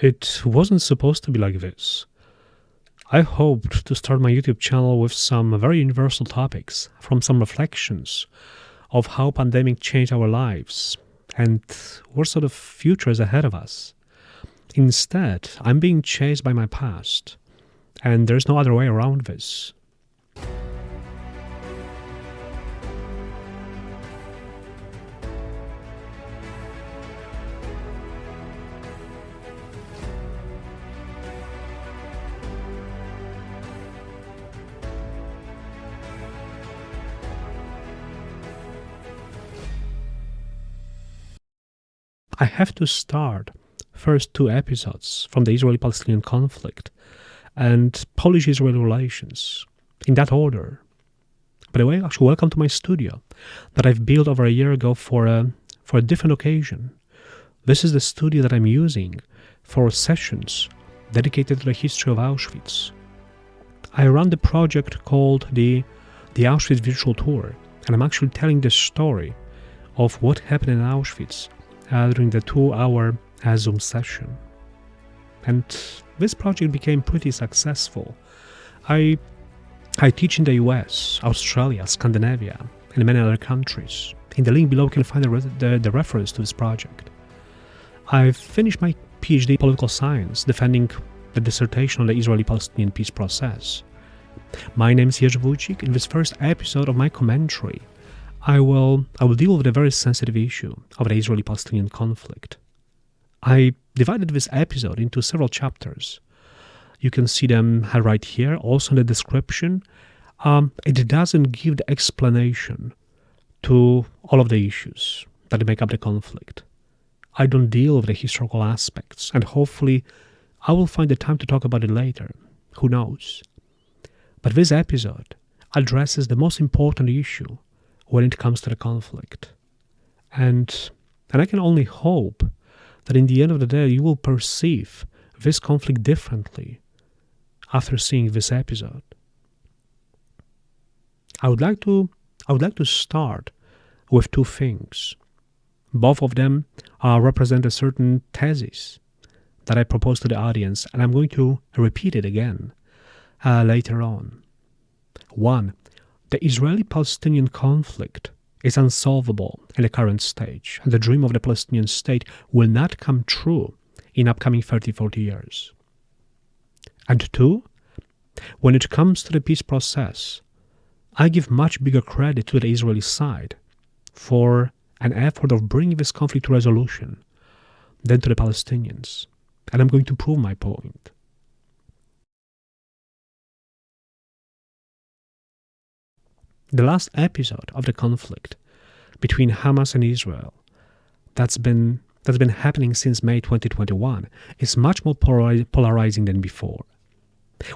It wasn't supposed to be like this. I hoped to start my YouTube channel with some very universal topics, from some reflections of how pandemic changed our lives and what sort of future is ahead of us. Instead, I'm being chased by my past, and there's no other way around this. I have to start first two episodes from the Israeli-Palestinian conflict and Polish-Israeli relations, in that order. By the way, actually, welcome to my studio that I've built over a year ago for a different occasion. This is the studio that I'm using for sessions dedicated to the history of Auschwitz. I run the project called the Auschwitz Virtual Tour, and I'm actually telling the story of what happened in Auschwitz during the 2-hour Zoom session. And this project became pretty successful. I teach in the US, Australia, Scandinavia, and many other countries. In the link below you can find the reference to this project. I've finished my PhD in political science, defending the dissertation on the Israeli-Palestinian peace process. My name is Jerzy Wojcik. In this first episode of my commentary, I will deal with a very sensitive issue of the Israeli-Palestinian conflict. I divided this episode into several chapters. You can see them right here, also in the description. It doesn't give the explanation to all of the issues that make up the conflict. I don't deal with the historical aspects, and hopefully I will find the time to talk about it later. Who knows? But this episode addresses the most important issue when it comes to the conflict. And I can only hope that in the end of the day you will perceive this conflict differently after seeing this episode. I would like to start with two things. Both of them represent a certain thesis that I propose to the audience, and I'm going to repeat it again later on. One, the Israeli-Palestinian conflict is unsolvable in the current stage, and the dream of the Palestinian state will not come true in upcoming 30-40 years. And two, when it comes to the peace process, I give much bigger credit to the Israeli side for an effort of bringing this conflict to resolution than to the Palestinians, and I'm going to prove my point. The last episode of the conflict between Hamas and Israel that's been happening since May 2021 is much more polarizing than before.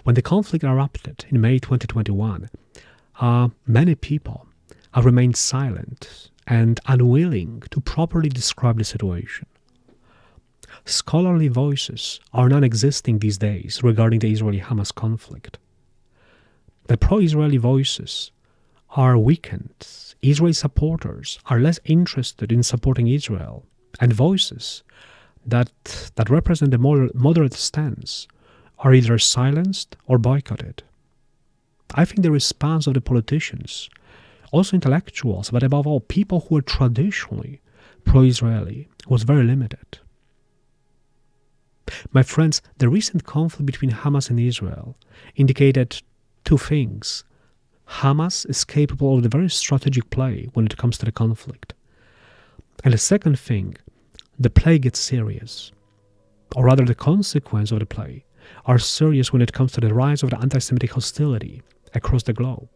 When the conflict erupted in May 2021, many people have remained silent and unwilling to properly describe the situation. Scholarly voices are non-existing these days regarding the Israeli-Hamas conflict. The pro-Israeli voices are weakened. Israeli supporters are less interested in supporting Israel, and voices that represent a more moderate stance are either silenced or boycotted. I think the response of the politicians, also intellectuals, but above all people who were traditionally pro-Israeli, was very limited. My friends, the recent conflict between Hamas and Israel indicated two things. Hamas is capable of the very strategic play when it comes to the conflict. And the second thing, the play gets serious. Or rather, the consequence of the play are serious when it comes to the rise of the anti-Semitic hostility across the globe.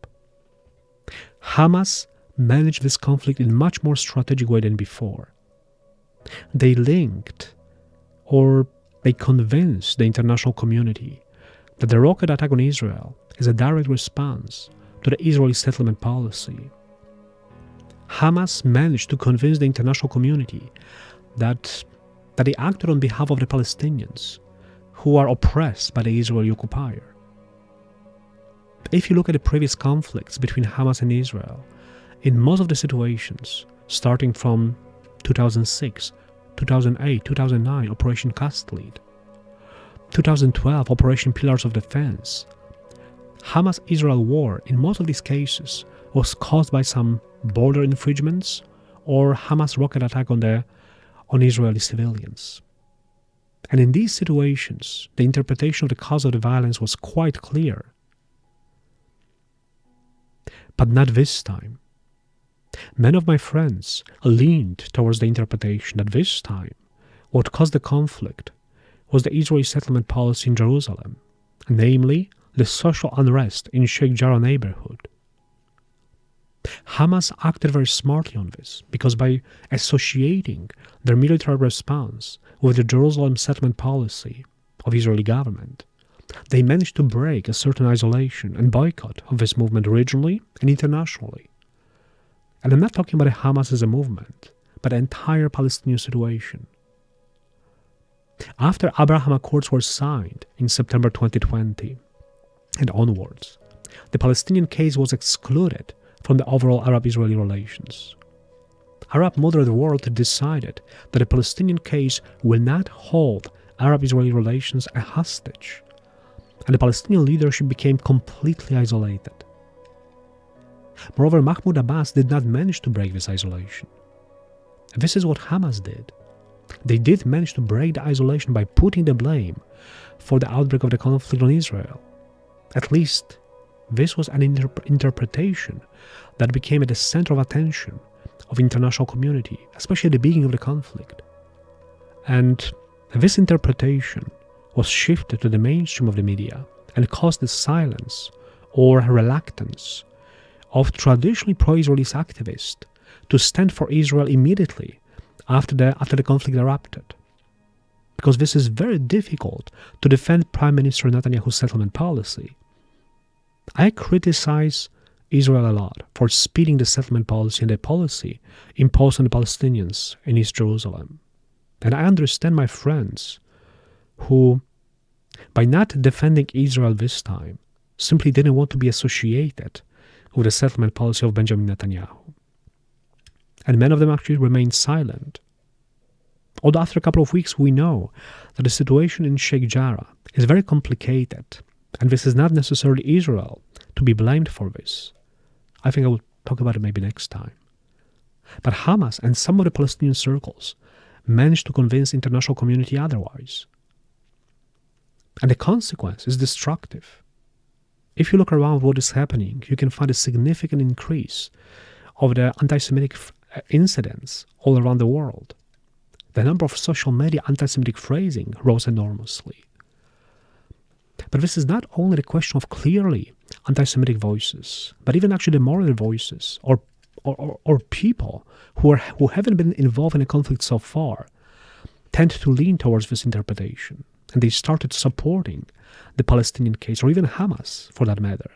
Hamas managed this conflict in a much more strategic way than before. They linked, or they convinced the international community that the rocket attack on Israel is a direct response to the Israeli settlement policy. Hamas managed to convince the international community that they acted on behalf of the Palestinians, who are oppressed by the Israeli occupier. If you look at the previous conflicts between Hamas and Israel, in most of the situations, starting from 2006, 2008, 2009, Operation Cast Lead, 2012 Operation Pillars of Defense, Hamas-Israel war in most of these cases was caused by some border infringements or Hamas rocket attack on Israeli civilians. And in these situations, the interpretation of the cause of the violence was quite clear. But not this time. Many of my friends leaned towards the interpretation that this time what caused the conflict was the Israeli settlement policy in Jerusalem, namely the social unrest in Sheikh Jarrah neighborhood. Hamas acted very smartly on this because by associating their military response with the Jerusalem settlement policy of the Israeli government, they managed to break a certain isolation and boycott of this movement regionally and internationally. And I'm not talking about Hamas as a movement, but the entire Palestinian situation. After Abraham Accords were signed in September 2020 and onwards, the Palestinian case was excluded from the overall Arab-Israeli relations. Arab moderate world decided that the Palestinian case will not hold Arab-Israeli relations a hostage, and the Palestinian leadership became completely isolated. Moreover, Mahmoud Abbas did not manage to break this isolation. This is what Hamas did. They did manage to break the isolation by putting the blame for the outbreak of the conflict on Israel. At least, this was an interpretation that became at the center of attention of the international community, especially at the beginning of the conflict. And this interpretation was shifted to the mainstream of the media and caused the silence or reluctance of traditionally pro-Israelis activists to stand for Israel immediately after the conflict erupted. Because this is very difficult to defend Prime Minister Netanyahu's settlement policy. I criticize Israel a lot for speeding the settlement policy and the policy imposed on the Palestinians in East Jerusalem. And I understand my friends who, by not defending Israel this time, simply didn't want to be associated with the settlement policy of Benjamin Netanyahu. And many of them actually remained silent. Although after a couple of weeks we know that the situation in Sheikh Jarrah is very complicated, and this is not necessarily Israel to be blamed for this. I think I will talk about it maybe next time. But Hamas and some of the Palestinian circles managed to convince the international community otherwise. And the consequence is destructive. If you look around what is happening, you can find a significant increase of the anti-Semitic incidents all around the world. The number of social media anti-Semitic phrasing rose enormously. But this is not only the question of clearly anti-Semitic voices, but even actually the moral voices or people who haven't been involved in a conflict so far tend to lean towards this interpretation. And they started supporting the Palestinian case, or even Hamas for that matter,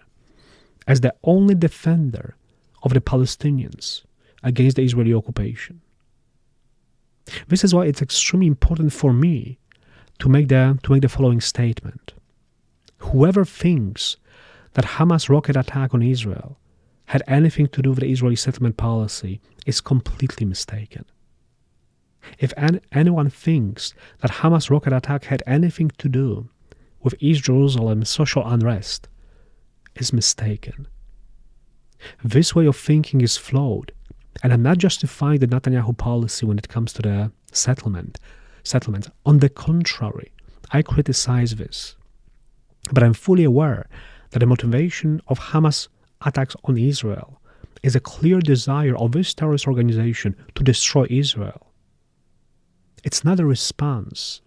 as the only defender of the Palestinians against the Israeli occupation. This is why it's extremely important for me to make the following statement. Whoever thinks that Hamas rocket attack on Israel had anything to do with the Israeli settlement policy is completely mistaken. If anyone thinks that Hamas rocket attack had anything to do with East Jerusalem social unrest, is mistaken. This way of thinking is flawed, and I'm not justifying the Netanyahu policy when it comes to the settlement. On the contrary, I criticize this. But I'm fully aware that the motivation of Hamas attacks on Israel is a clear desire of this terrorist organization to destroy Israel. It's not a response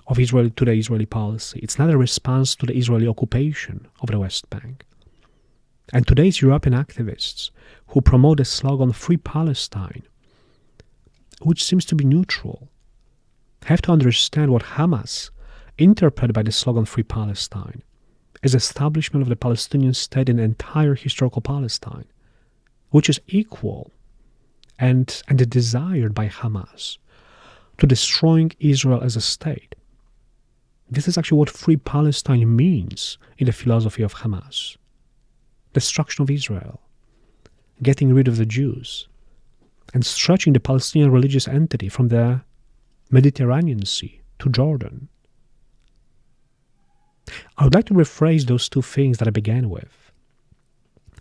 of Israel to the Israeli policy. It's not a response to the Israeli occupation of the West Bank. And today's European activists who promote the slogan Free Palestine, which seems to be neutral, have to understand what Hamas interpreted by the slogan Free Palestine as establishment of the Palestinian state in the entire historical Palestine, which is equal and desired by Hamas to destroying Israel as a state. This is actually what Free Palestine means in the philosophy of Hamas. Destruction of Israel, getting rid of the Jews, and stretching the Palestinian religious entity from the Mediterranean Sea to Jordan. I would like to rephrase those two things that I began with.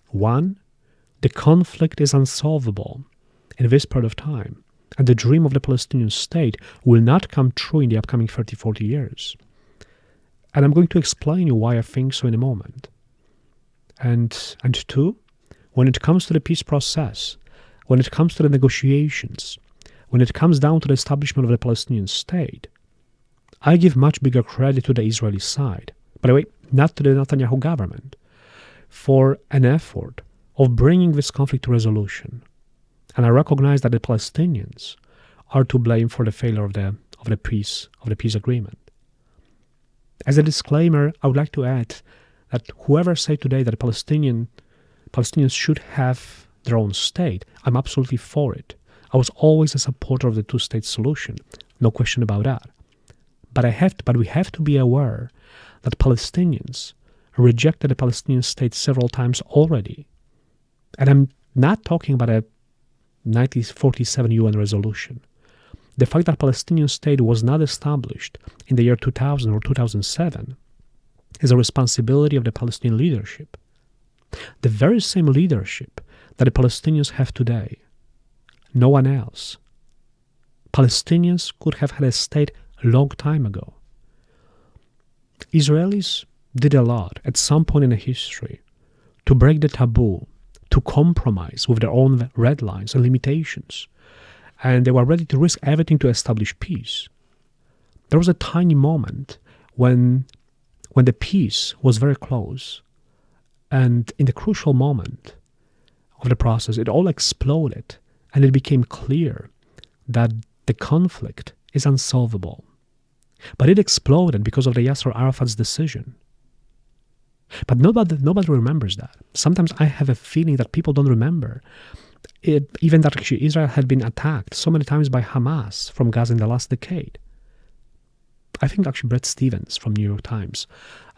One, the conflict is unsolvable in this period of time, and the dream of the Palestinian state will not come true in the upcoming 30, 40 years. And I'm going to explain you why I think so in a moment. And two, when it comes to the peace process, when it comes to the negotiations, when it comes down to the establishment of the Palestinian state, I give much bigger credit to the Israeli side, by the way, not to the Netanyahu government, for an effort of bringing this conflict to resolution. And I recognize that the Palestinians are to blame for the failure of the peace agreement. As a disclaimer, I would like to add that whoever say today that Palestinians should have their own state, I'm absolutely for it. I was always a supporter of the two-state solution, no question about that. But we have to be aware that Palestinians rejected the Palestinian state several times already. And I'm not talking about a 1947 UN resolution. The fact that Palestinian state was not established in the year 2000 or 2007 is a responsibility of the Palestinian leadership. The very same leadership that the Palestinians have today. No one else. Palestinians could have had a state a long time ago. Israelis did a lot at some point in the history to break the taboo, to compromise with their own red lines and limitations. And they were ready to risk everything to establish peace. There was a tiny moment when the peace was very close. And in the crucial moment of the process, it all exploded. And it became clear that the conflict is unsolvable. But it exploded because of the Yasser Arafat's decision. But nobody remembers that. Sometimes I have a feeling that people don't remember it, even that actually Israel had been attacked so many times by Hamas from Gaza in the last decade. I think actually Bret Stephens from New York Times,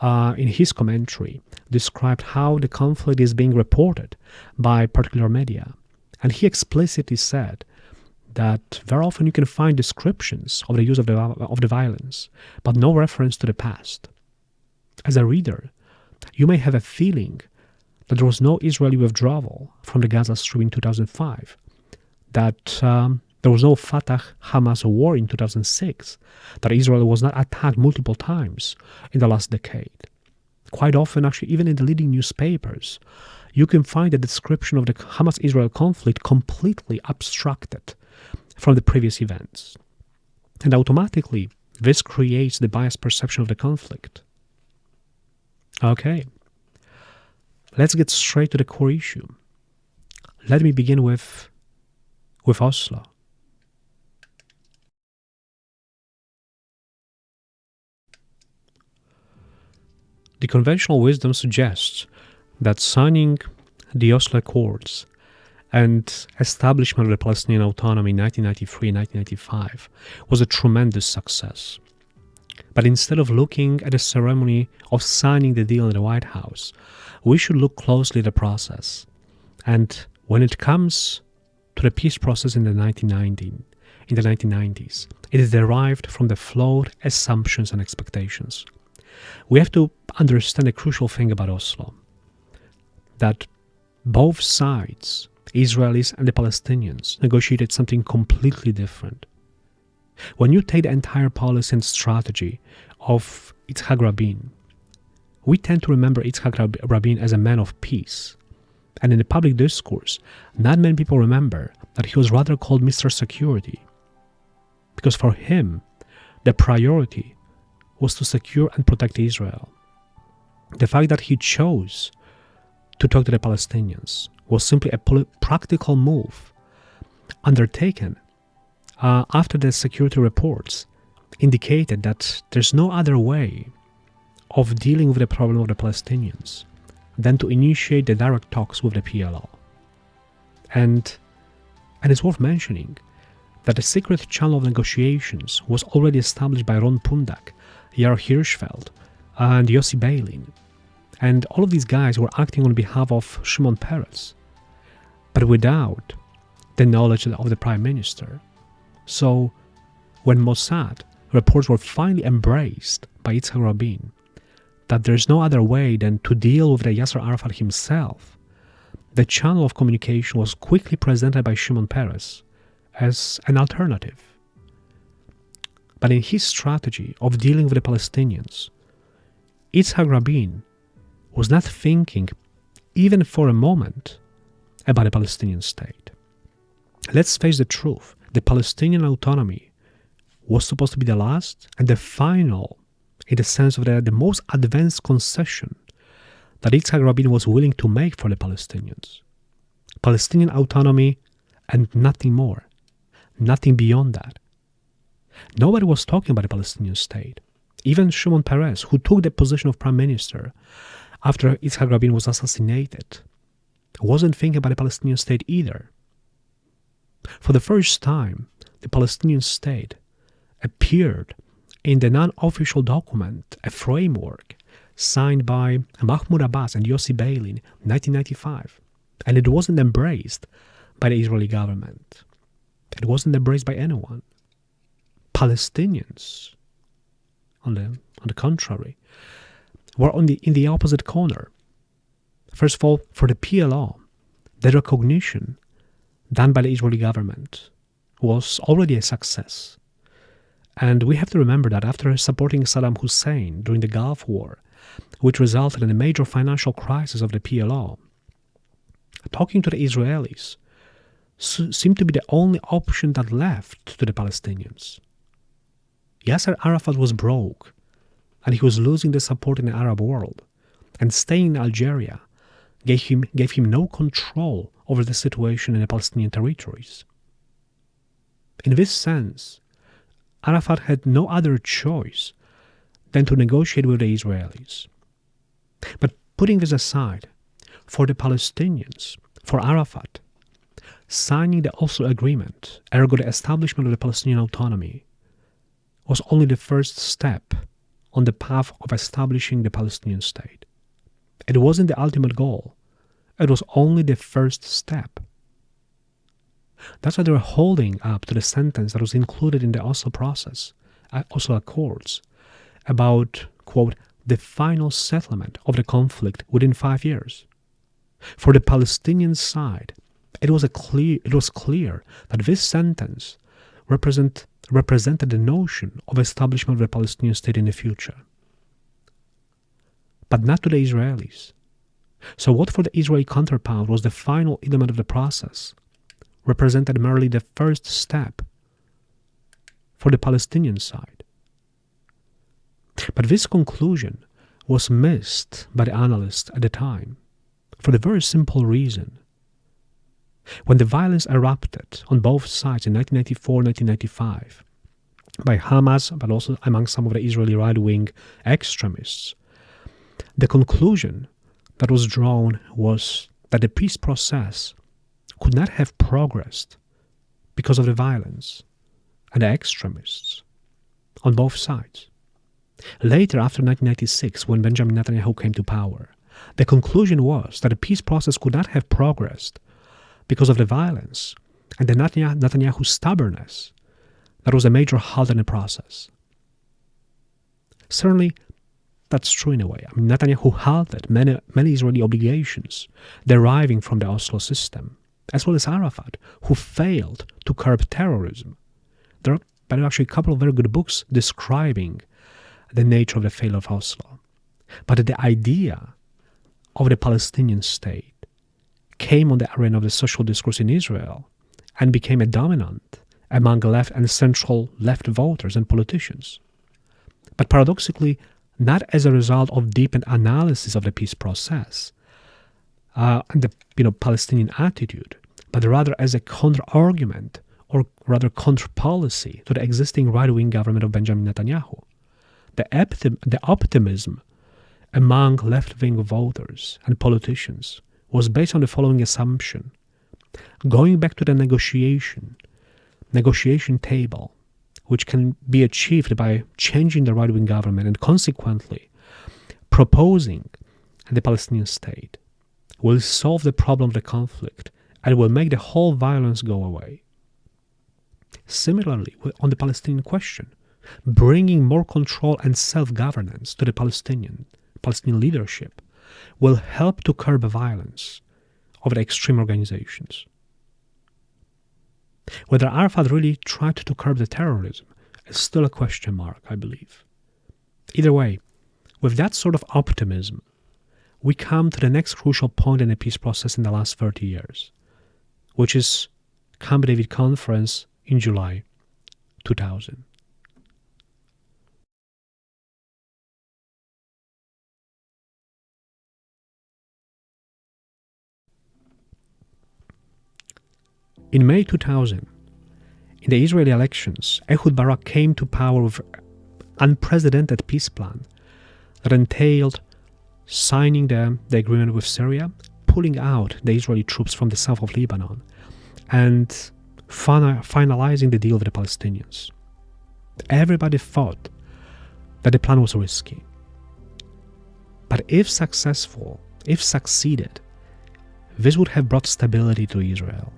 in his commentary, described how the conflict is being reported by particular media. And he explicitly said that very often you can find descriptions of the use of the violence, but no reference to the past. As a reader, you may have a feeling that there was no Israeli withdrawal from the Gaza Strip in 2005, that there was no Fatah-Hamas war in 2006, that Israel was not attacked multiple times in the last decade. Quite often, actually, even in the leading newspapers, you can find a description of the Hamas-Israel conflict completely abstracted from the previous events. And automatically, this creates the biased perception of the conflict. Okay, let's get straight to the core issue. Let me begin with Oslo. The conventional wisdom suggests that signing the Oslo Accords and establishment of the Palestinian autonomy in 1993 and 1995 was a tremendous success. But instead of looking at the ceremony of signing the deal in the White House, we should look closely at the process. And when it comes to the peace process in the 1990s, it is derived from the flawed assumptions and expectations. We have to understand a crucial thing about Oslo, that both sides, Israelis and the Palestinians, negotiated something completely different. When you take the entire policy and strategy of Yitzhak Rabin, we tend to remember Yitzhak Rabin as a man of peace. And in the public discourse, not many people remember that he was rather called Mr. Security. Because for him, the priority was to secure and protect Israel. The fact that he chose to talk to the Palestinians was simply a practical move undertaken after the security reports indicated that there's no other way of dealing with the problem of the Palestinians than to initiate the direct talks with the PLO. And it's worth mentioning that the secret channel of negotiations was already established by Ron Pundak, Yair Hirschfeld, and Yossi Beilin. And all of these guys were acting on behalf of Shimon Peres, but without the knowledge of the Prime Minister. So when Mossad reports were finally embraced by Yitzhak Rabin, that there's no other way than to deal with the Yasser Arafat himself, the channel of communication was quickly presented by Shimon Peres as an alternative. But in his strategy of dealing with the Palestinians, Yitzhak Rabin was not thinking, even for a moment, about a Palestinian state. Let's face the truth, the Palestinian autonomy was supposed to be the last and the final, in the sense of the most advanced concession that Yitzhak Rabin was willing to make for the Palestinians. Palestinian autonomy and nothing more, nothing beyond that. Nobody was talking about a Palestinian state. Even Shimon Peres, who took the position of prime minister after Yitzhak Rabin was assassinated, wasn't thinking about a Palestinian state either. For the first time, the Palestinian state appeared in the non-official document, a framework signed by Mahmoud Abbas and Yossi Beilin in 1995. And it wasn't embraced by the Israeli government. It wasn't embraced by anyone. Palestinians, on the contrary, were in the opposite corner. First of all, for the PLO, the recognition done by the Israeli government was already a success. And we have to remember that after supporting Saddam Hussein during the Gulf War, which resulted in a major financial crisis of the PLO, talking to the Israelis seemed to be the only option that left to the Palestinians. Yasser Arafat was broke, and he was losing the support in the Arab world, and staying in Algeria gave him no control over the situation in the Palestinian territories. In this sense, Arafat had no other choice than to negotiate with the Israelis. But putting this aside, for the Palestinians, for Arafat, signing the Oslo Agreement, ergo the establishment of the Palestinian autonomy, was only the first step on the path of establishing the Palestinian state. It wasn't the ultimate goal. It was only the first step. That's why they were holding up to the sentence that was included in the Oslo process, Oslo Accords, about, quote, the final settlement of the conflict within 5 years. For the Palestinian side, it was clear that this sentence represented the notion of establishment of the Palestinian state in the future. But not to the Israelis. So what for the Israeli counterpart was the final element of the process, represented merely the first step for the Palestinian side. But this conclusion was missed by the analysts at the time, for the very simple reason. When the violence erupted on both sides in 1994-1995, by Hamas, but also among some of the Israeli right-wing extremists, the conclusion that was drawn was that the peace process could not have progressed because of the violence and the extremists on both sides. Later, after 1996, when Benjamin Netanyahu came to power, the conclusion was that the peace process could not have progressed because of the violence and the Netanyahu's stubbornness. That was a major halt in the process. Certainly, that's true in a way. I mean, Netanyahu halted many Israeli obligations deriving from the Oslo system, as well as Arafat, who failed to curb terrorism. There are actually a couple of very good books describing the nature of the failure of Oslo. But the idea of the Palestinian state came on the arena of the social discourse in Israel and became a dominant among left and central left voters and politicians. But paradoxically, not as a result of deepened analysis of the peace process and the Palestinian attitude, but rather as a counter-argument or rather counter-policy to the existing right-wing government of Benjamin Netanyahu. The optimism among left-wing voters and politicians was based on the following assumption. Going back to the negotiation table, which can be achieved by changing the right-wing government and consequently proposing the Palestinian state, will solve the problem of the conflict and will make the whole violence go away. Similarly, on the Palestinian question, bringing more control and self-governance to the Palestinian Palestinian leadership will help to curb the violence of the extreme organizations. Whether Arafat really tried to curb the terrorism is still a question mark, I believe. Either way, with that sort of optimism, we come to the next crucial point in the peace process in the last 30 years, which is Camp David Conference in July 2000. In May 2000, in the Israeli elections, Ehud Barak came to power with an unprecedented peace plan that entailed signing the agreement with Syria, pulling out the Israeli troops from the south of Lebanon, and finalizing the deal with the Palestinians. Everybody thought that the plan was risky. But if succeeded, this would have brought stability to Israel.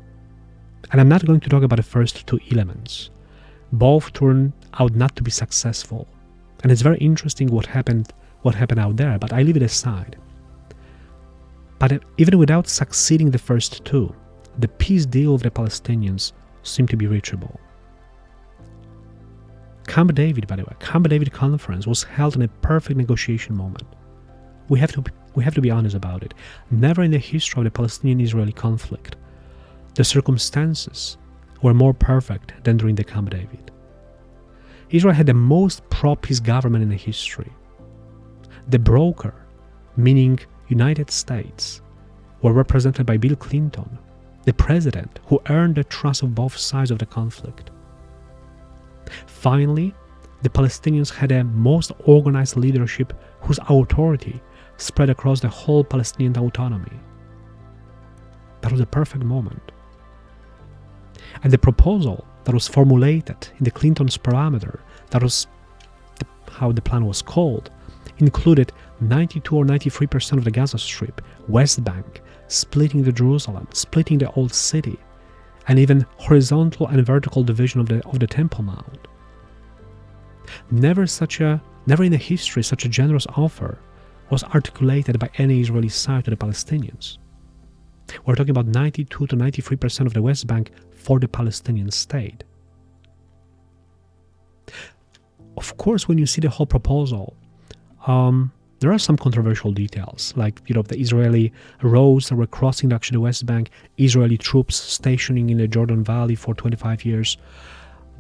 And I'm not going to talk about the first two elements. Both turned out not to be successful. And it's very interesting what happened out there, but I leave it aside. But even without succeeding the first two, the peace deal with the Palestinians seemed to be reachable. Camp David, by the way, Camp David Conference was held in a perfect negotiation moment. We have to be honest about it. Never in the history of the Palestinian-Israeli conflict the circumstances were more perfect than during the Camp David. Israel had the most pro-peace government in the history. The broker, meaning United States, were represented by Bill Clinton, the president who earned the trust of both sides of the conflict. Finally, the Palestinians had a most organized leadership whose authority spread across the whole Palestinian autonomy. That was a perfect moment. And the proposal that was formulated in the Clinton's parameter, that was how the plan was called, included 92 or 93% of the Gaza Strip, West Bank, splitting the Jerusalem, splitting the Old City, and even horizontal and vertical division of the Temple Mount. Never in the history such a generous offer was articulated by any Israeli side to the Palestinians. We're talking about 92 to 93% of the West Bank for the Palestinian state. Of course, when you see the whole proposal, there are some controversial details, like the Israeli roads that were crossing the West Bank, Israeli troops stationing in the Jordan Valley for 25 years,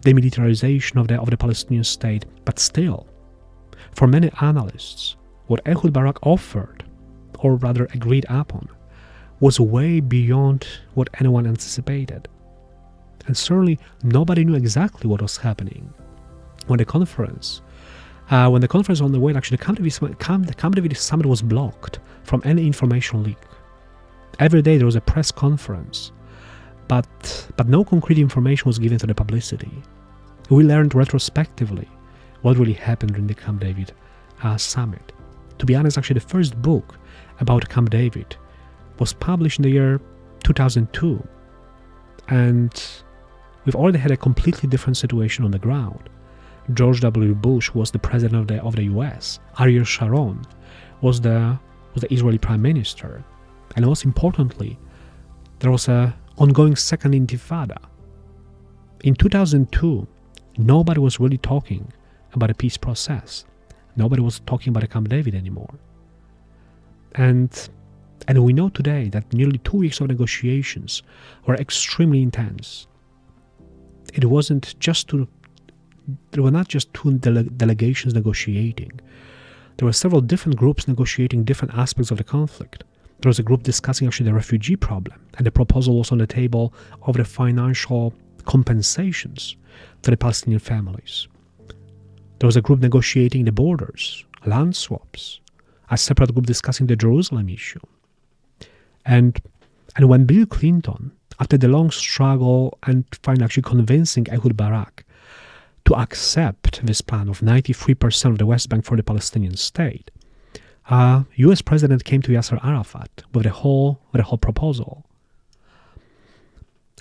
the militarization of the Palestinian state. But still, for many analysts, what Ehud Barak offered, or rather agreed upon, was way beyond what anyone anticipated. And certainly nobody knew exactly what was happening. When the conference was on the way, actually the Camp David summit was blocked from any information leak. Every day there was a press conference, but no concrete information was given to the publicity. We learned retrospectively what really happened during the Camp David summit. To be honest, actually the first book about Camp David was published in the year 2002, and we've already had a completely different situation on the ground. George W. Bush was the president of the US. Ariel Sharon was the Israeli prime minister. And most importantly, there was an ongoing second intifada. In 2002, nobody was really talking about a peace process. Nobody was talking about Camp David anymore. And we know today that nearly 2 weeks of negotiations were extremely intense. There were not just two delegations negotiating. There were several different groups negotiating different aspects of the conflict. There was a group discussing actually the refugee problem, and the proposal was on the table of the financial compensations to the Palestinian families. There was a group negotiating the borders, land swaps, a separate group discussing the Jerusalem issue. And when Bill Clinton, after the long struggle and finally actually convincing Ehud Barak to accept this plan of 93% of the West Bank for the Palestinian state, US President came to Yasser Arafat with the whole proposal.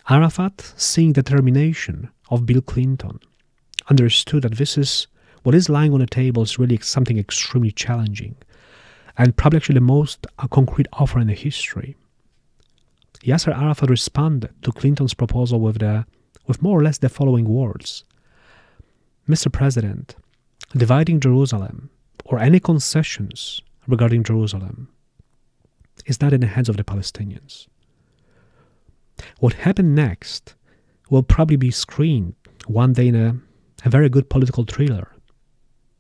Arafat, seeing the determination of Bill Clinton, understood that what is lying on the table is really something extremely challenging. and probably actually the most concrete offer in the history. Yasser Arafat responded to Clinton's proposal with more or less the following words: Mr. President, dividing Jerusalem or any concessions regarding Jerusalem is not in the hands of the Palestinians. What happened next will probably be screened one day in a very good political thriller.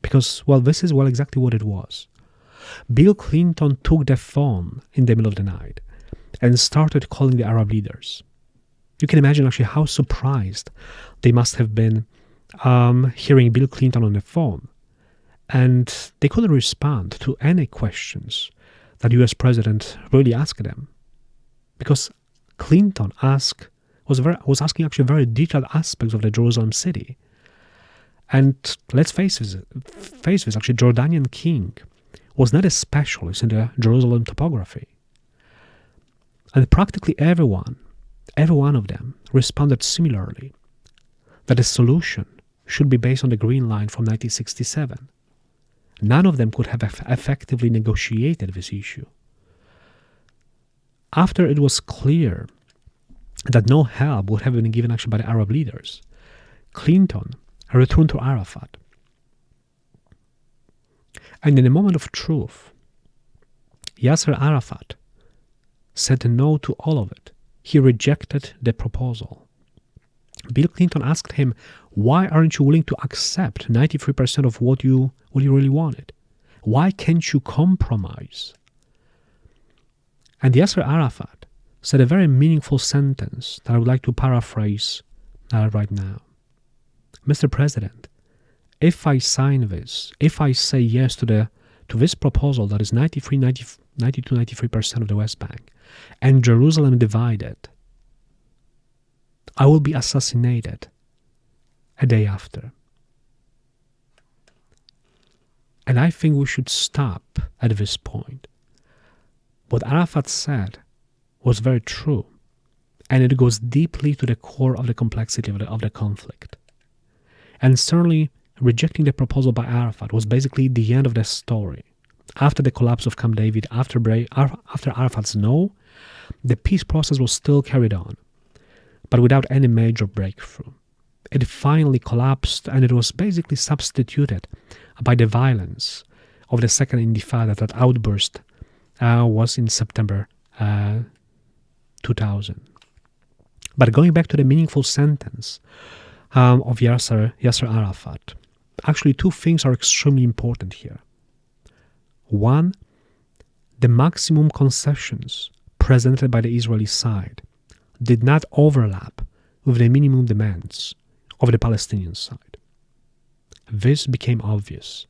Because, well, this is exactly what it was. Bill Clinton took the phone in the middle of the night and started calling the Arab leaders. You can imagine actually how surprised they must have been hearing Bill Clinton on the phone. And they couldn't respond to any questions that the US president really asked them. Because Clinton was asking actually very detailed aspects of the Jerusalem city. And let's face this, actually Jordanian king was not a specialist in the Jerusalem topography. And practically every one of them responded similarly, that the solution should be based on the Green Line from 1967. None of them could have effectively negotiated this issue. After it was clear that no help would have been given actually by the Arab leaders, Clinton returned to Arafat. And in a moment of truth, Yasser Arafat said no to all of it. He rejected the proposal. Bill Clinton asked him, why aren't you willing to accept 93% of what you really wanted? Why can't you compromise? And Yasser Arafat said a very meaningful sentence that I would like to paraphrase right now. Mr. President, if I sign this, if I say yes to this proposal that is 92-93% of the West Bank, and Jerusalem divided, I will be assassinated a day after. And I think we should stop at this point. What Arafat said was very true, and it goes deeply to the core of the complexity of the conflict. And certainly, rejecting the proposal by Arafat was basically the end of the story. After the collapse of Camp David, after Arafat's no, the peace process was still carried on, but without any major breakthrough. It finally collapsed, and it was basically substituted by the violence of the Second Intifada. That outburst was in September 2000. But going back to the meaningful sentence of Yasser Arafat, actually two things are extremely important here. One, the maximum concessions presented by the Israeli side did not overlap with the minimum demands of the Palestinian side. This became obvious,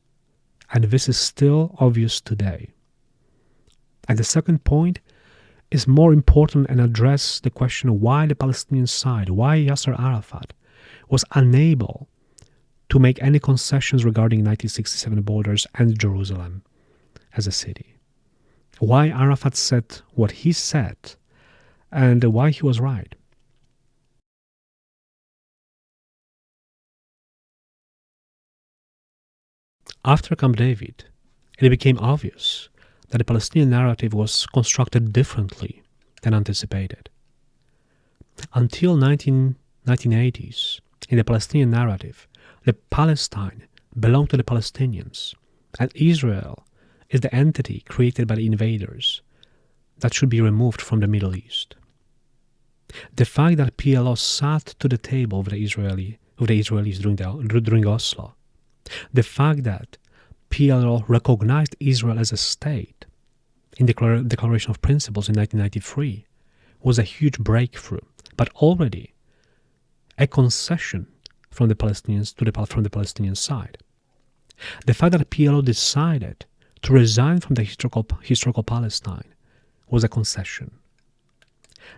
and this is still obvious today. And the second point is more important and address the question of why the Palestinian side, why Yasser Arafat was unable to make any concessions regarding 1967 borders and Jerusalem as a city. Why Arafat said what he said, and why he was right. After Camp David, it became obvious that the Palestinian narrative was constructed differently than anticipated. Until 1980s, in the Palestinian narrative, the Palestine belonged to the Palestinians, and Israel is the entity created by the invaders that should be removed from the Middle East. The fact that PLO sat to the table with the Israelis during Oslo, the fact that PLO recognized Israel as a state in the Declaration of Principles in 1993 was a huge breakthrough, but already a concession from the Palestinians from the Palestinian side. The fact that PLO decided to resign from the historical Palestine was a concession.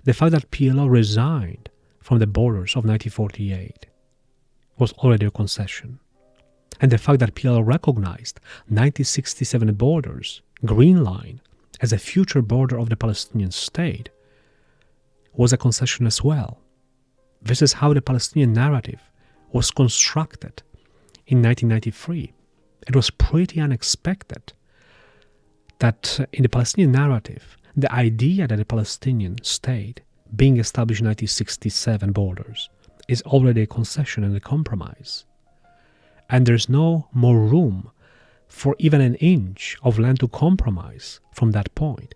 The fact that PLO resigned from the borders of 1948 was already a concession. And the fact that PLO recognized 1967 borders, Green Line, as a future border of the Palestinian state was a concession as well. This is how the Palestinian narrative was constructed in 1993. It was pretty unexpected that in the Palestinian narrative, the idea that a Palestinian state being established in 1967 borders is already a concession and a compromise. And there's no more room for even an inch of land to compromise from that point.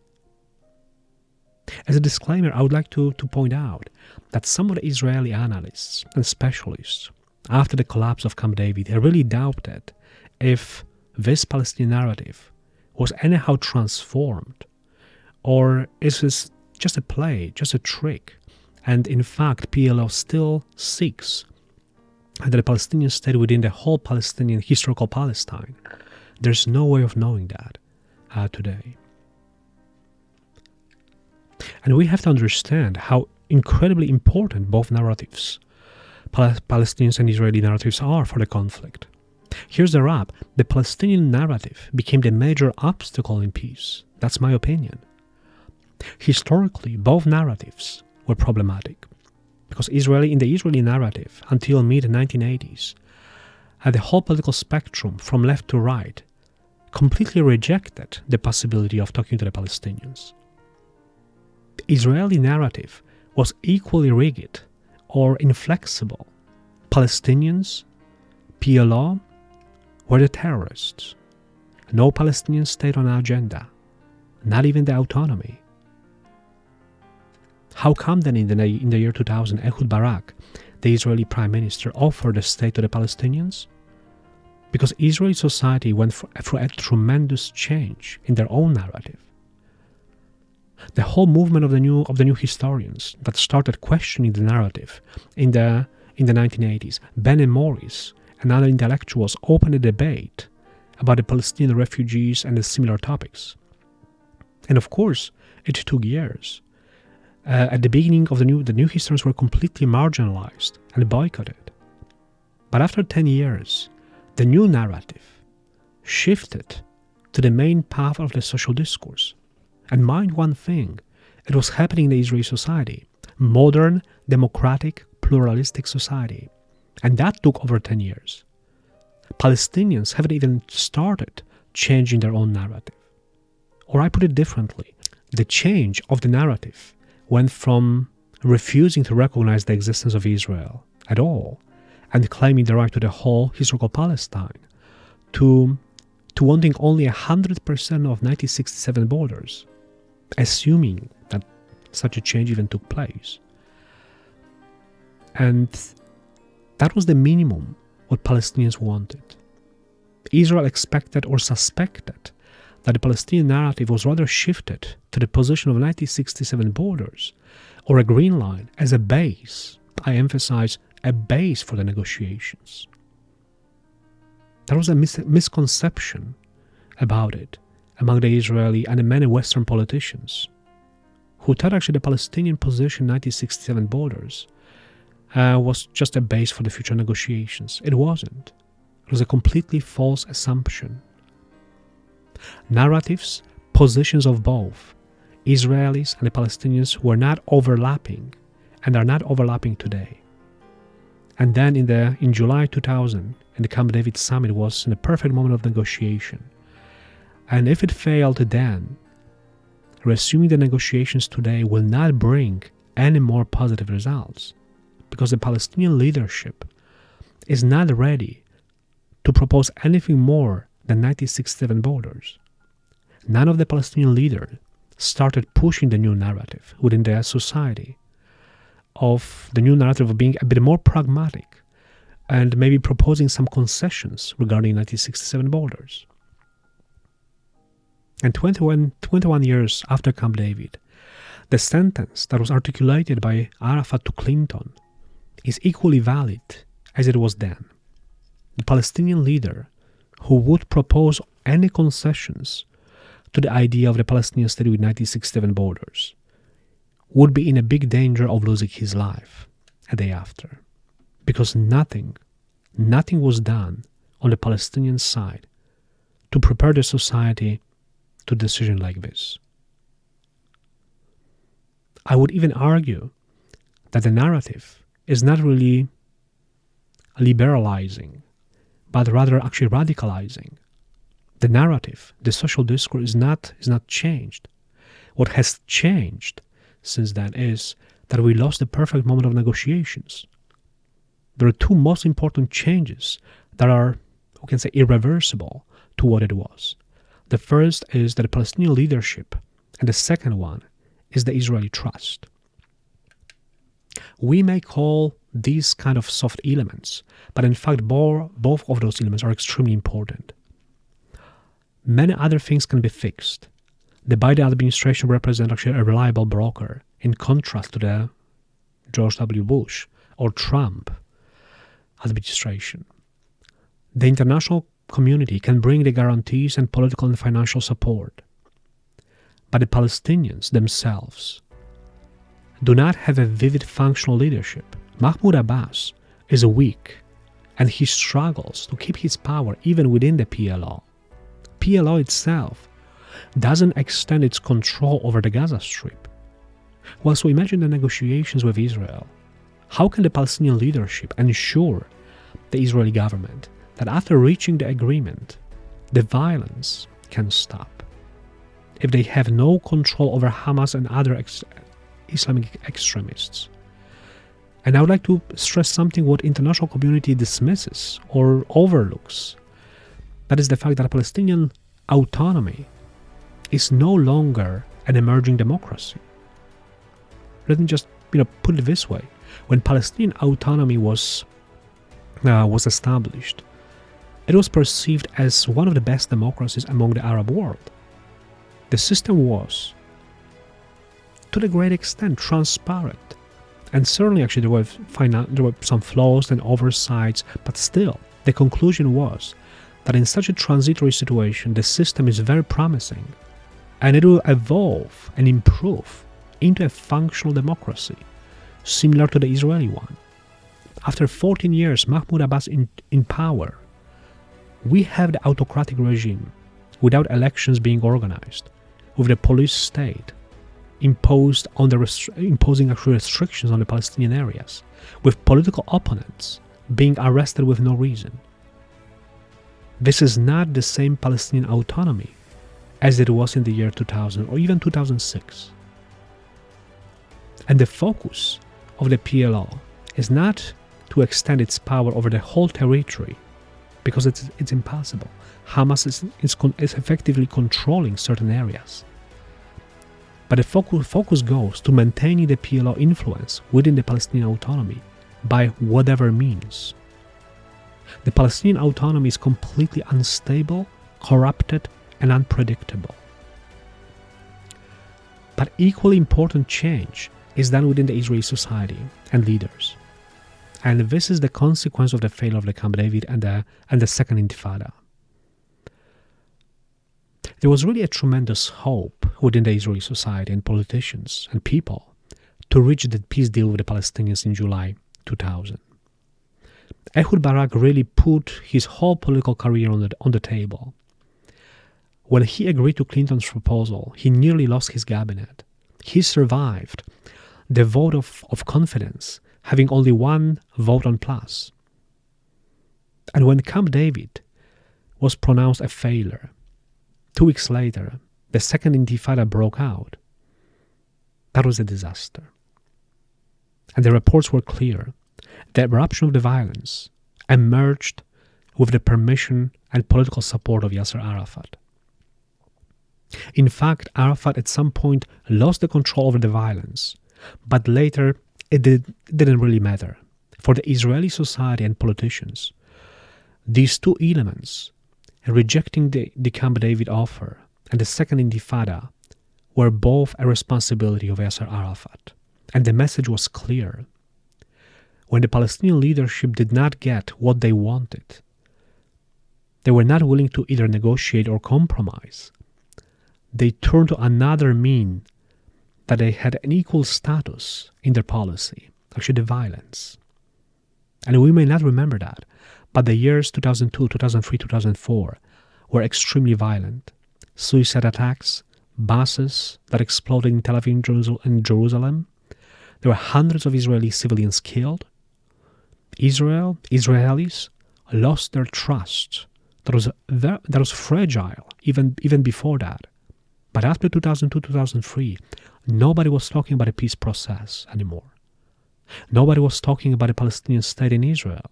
As a disclaimer, I would like to point out that some of the Israeli analysts and specialists, after the collapse of Camp David, have really doubted if this Palestinian narrative was anyhow transformed, or is this just a play, just a trick, and in fact PLO still seeks that a Palestinian state within the whole Palestinian historical Palestine. There's no way of knowing that today. And we have to understand how incredibly important both narratives, Palestinians and Israeli narratives, are for the conflict. Here's the rub. The Palestinian narrative became the major obstacle in peace. That's my opinion. Historically, both narratives were problematic because in the Israeli narrative, until mid-1980s, the whole political spectrum from left to right completely rejected the possibility of talking to the Palestinians. The Israeli narrative was equally rigid or inflexible. Palestinians, PLO, were the terrorists. No Palestinian state on our agenda, not even the autonomy. How come then in the year 2000, Ehud Barak, the Israeli prime minister, offered a state to the Palestinians? Because Israeli society went through a tremendous change in their own narrative. The whole movement of the new historians that started questioning the narrative in the 1980s, Ben and Morris and other intellectuals opened a debate about the Palestinian refugees and the similar topics. And of course, it took years. At the beginning of the new historians were completely marginalized and boycotted. But after 10 years, the new narrative shifted to the main path of the social discourse. And mind one thing, it was happening in the Israeli society, modern, democratic, pluralistic society. And that took over 10 years. Palestinians haven't even started changing their own narrative. Or I put it differently, the change of the narrative went from refusing to recognize the existence of Israel at all and claiming the right to the whole historical Palestine to wanting only 100% of 1967 borders, assuming that such a change even took place. And that was the minimum what Palestinians wanted. Israel expected or suspected that the Palestinian narrative was rather shifted to the position of 1967 borders or a green line as a base, I emphasize, a base for the negotiations. There was a misconception about it among the Israeli and many Western politicians who thought actually the Palestinian position in 1967 borders was just a base for the future negotiations. It wasn't. It was a completely false assumption. Narratives, positions of both Israelis and the Palestinians were not overlapping and are not overlapping today. And then in July 2000, in the Camp David summit was in a perfect moment of negotiation. And if it failed then, resuming the negotiations today will not bring any more positive results because the Palestinian leadership is not ready to propose anything more than 1967 borders. None of the Palestinian leaders started pushing the new narrative within their society of the new narrative of being a bit more pragmatic and maybe proposing some concessions regarding 1967 borders. And 21 years after Camp David, the sentence that was articulated by Arafat to Clinton is equally valid as it was then. The Palestinian leader who would propose any concessions to the idea of the Palestinian state with 1967 borders would be in a big danger of losing his life a day after. Because nothing was done on the Palestinian side to prepare the society to a decision like this. I would even argue that the narrative is not really liberalizing, but rather actually radicalizing. The narrative, the social discourse is not changed. What has changed since then is that we lost the perfect moment of negotiations. There are two most important changes that are, we can say, irreversible to what it was. The first is the Palestinian leadership, and the second one is the Israeli trust. We may call these kind of soft elements, but in fact both of those elements are extremely important. Many other things can be fixed. The Biden administration represents actually a reliable broker, in contrast to the George W. Bush or Trump administration. The international community can bring the guarantees and political and financial support. But the Palestinians themselves do not have a vivid functional leadership. Mahmoud Abbas is weak, and he struggles to keep his power even within the PLO. PLO itself doesn't extend its control over the Gaza Strip. Well, so imagine the negotiations with Israel. How can the Palestinian leadership ensure the Israeli government that after reaching the agreement, the violence can stop? If they have no control over Hamas and other Islamic extremists. And I would like to stress something what international community dismisses or overlooks. That is the fact that Palestinian autonomy is no longer an emerging democracy. Let me just put it this way. When Palestinian autonomy was established, it was perceived as one of the best democracies among the Arab world. The system was, to a great extent, transparent. And certainly, actually, there were some flaws and oversights, but still, the conclusion was that in such a transitory situation, the system is very promising, and it will evolve and improve into a functional democracy, similar to the Israeli one. After 14 years, Mahmoud Abbas in power, we have the autocratic regime without elections being organized, with the police state imposing actual restrictions on the Palestinian areas, with political opponents being arrested with no reason. This is not the same Palestinian autonomy as it was in the year 2000 or even 2006. And the focus of the PLO is not to extend its power over the whole territory, because it's impossible. Hamas is effectively controlling certain areas. But the focus goes to maintaining the PLO influence within the Palestinian autonomy by whatever means. The Palestinian autonomy is completely unstable, corrupted, and unpredictable. But equally important change is done within the Israeli society and leaders. And this is the consequence of the failure of the Camp David and the Second Intifada. There was really a tremendous hope within the Israeli society and politicians and people to reach the peace deal with the Palestinians in July 2000. Ehud Barak really put his whole political career on the table. When he agreed to Clinton's proposal, he nearly lost his cabinet. He survived the vote of confidence, having only one vote on plus. And when Camp David was pronounced a failure, 2 weeks later, the Second Intifada broke out. That was a disaster. And the reports were clear. The eruption of the violence emerged with the permission and political support of Yasser Arafat. In fact, Arafat at some point lost the control over the violence, but later it didn't really matter. For the Israeli society and politicians, these two elements, rejecting the Camp David offer and the Second Intifada, were both a responsibility of Yasser Arafat. And the message was clear. When the Palestinian leadership did not get what they wanted, they were not willing to either negotiate or compromise. They turned to another mean that they had an equal status in their policy, actually the violence. And we may not remember that, but the years 2002, 2003, 2004 were extremely violent. Suicide attacks, buses that exploded in Tel Aviv and Jerusalem. There were hundreds of Israeli civilians killed. Israelis lost their trust that was fragile even before that. But after 2002, 2003, nobody was talking about a peace process anymore. Nobody was talking about a Palestinian state in Israel.